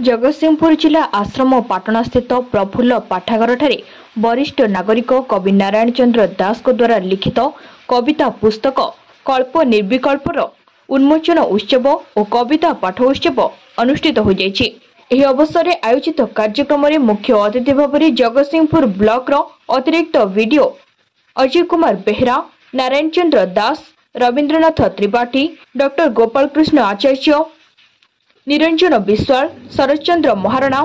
जगतसिंहपुर जिला आश्रम पाटना स्थित प्रफुल्ल पाठागार ठारे वरिष्ठ नागरिक कवि नारायण चंद्र दास को द्वारा लिखित कविता पुस्तक कल्प निर्विकल्पर उन्मोचन उत्सव और कविता पाठ उत्सव अनुष्ठित हो जायछि। एही अवसर में आयोजित कार्यक्रम में मुख्य अतिथि भाव में जगतसिंहपुर ब्लॉक रो अतिरिक्त वीडियो अजय कुमार बेहरा, नारायण चंद्र दास, रवींद्रनाथ त्रिपाठी, डॉक्टर गोपाल कृष्ण आचार्य, निरंजन विश्वाल, शरदचंद्र महाराणा,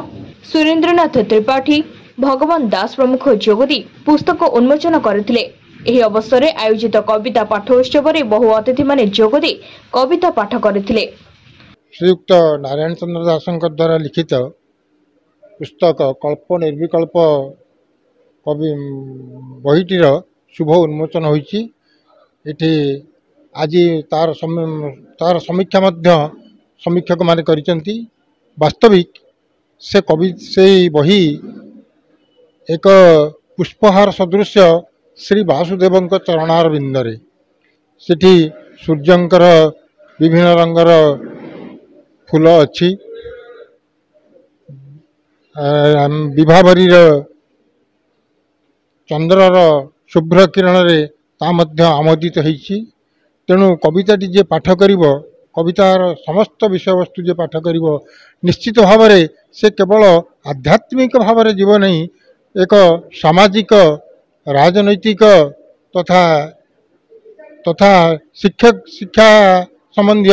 सुरेंद्रनाथ त्रिपाठी, भगवान दास प्रमुख जोगदी पुस्तक उन्मोचन करथिले। एही अवसर में आयोजित कविता पाठ उत्सव में बहु अतिथि माने जोगदी कविता पाठ करथिले। श्रीयुक्त नारायण चंद्र दास द्वारा लिखित पुस्तक कल्प निर्विकल्प कवि बहीटीर शुभ उन्मोचन होइछि। एठी आज तार समीक्षा मध्य समीक्षक माने करिसेंती। वास्तविक से कवि से बही एक पुष्पहार सदृश श्री वासुदेव चरणार बिंदरे सेठी सूर्यंकर विभिन्न रंगर फूल अच्छी, विभावरी चंद्रर शुभ्र किरण रे ता मध्य आमोदित होइछि। तेणु कविताटी जे पाठ करिवो, कवितार समस्त विषय वस्तु जे पाठ करिवो, निश्चित भाव में से केवल आध्यात्मिक भाव में जीव नहीं, एक सामाजिक राजनैतिक तथा तथा शिक्षा संबंधी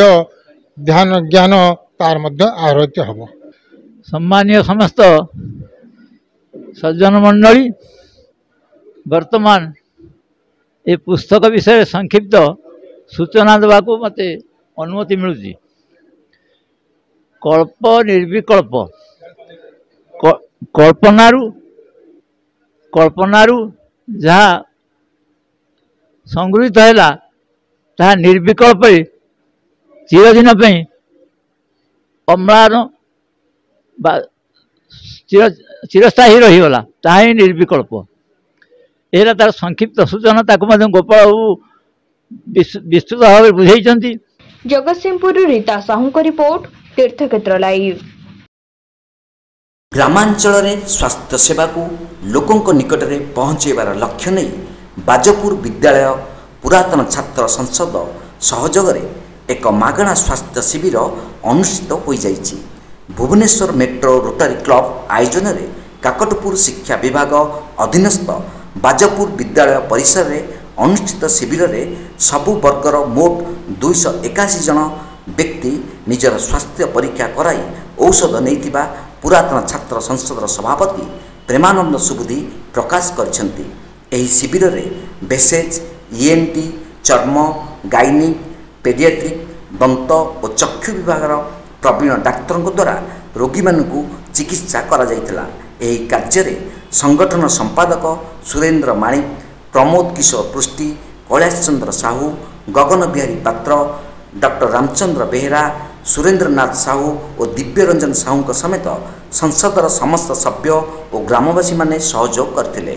ध्यान ज्ञान तार मध्य आहृत हब। सम्मानीय समस्त सज्जन मंडली, वर्तमान ये पुस्तक विषय संक्षिप्त सूचना देवा को मते अनुमति मिलुची। कल्प निर्विकल्प कल्पनारू जहाँ संगृहित है ता निर्विकल्प चिरदिन अम्लान चिरस्थायी रहीगला, ताहा ही निर्विकल्प। यह तार संक्षिप्त सूचना गोपाल विस्तृत भाव में बुझाई। जगतसिंहपुर रीता साहू को रिपोर्ट, तीर्थक्षेत्र लाइव। ग्रामांचल स्वास्थ्य सेवा को लोकों निकट में पहुँचाइबार लक्ष्य नहीं बाजपुर विद्यालय पुरातन छात्र संसद सहयोग एक मागणा स्वास्थ्य शिविर अनुष्ठित हो जाइछि। भुवनेश्वर मेट्रो रोटारी क्लब आयोजन में काकटपुर शिक्षा विभाग अधीनस्थ बाजपुर विद्यालय परिसर में अनुष्ठित शिविर में सबु वर्गर मोट 281 जन व्यक्ति निजर स्वास्थ्य परीक्षा कराई औषध नैतिबा पुरातन छात्र संसद सभापति प्रेमानंद सुबुद्धि प्रकाश करछंती। एही शिविर में बेसेज, ईएनटी, चर्म, गाइनिक, पेडियाट्रिक, दंत और चक्षु विभाग प्रवीण डाक्तर द्वारा रोगी मानकु चिकित्सा करा जायतिला। एही कार्य रे संगठन संपादक सुरेंद्र माणिक, प्रमोद किशोर पृष्टि, कैलाश चंद्र साहू, गगन बिहारी पात्र, डॉक्टर रामचंद्र बेहरा, सुरेंद्रनाथ साहू और दिव्य रंजन साहू समेत संसदर समस्त सभ्य और ग्रामवासी माने सहयोग करथिले।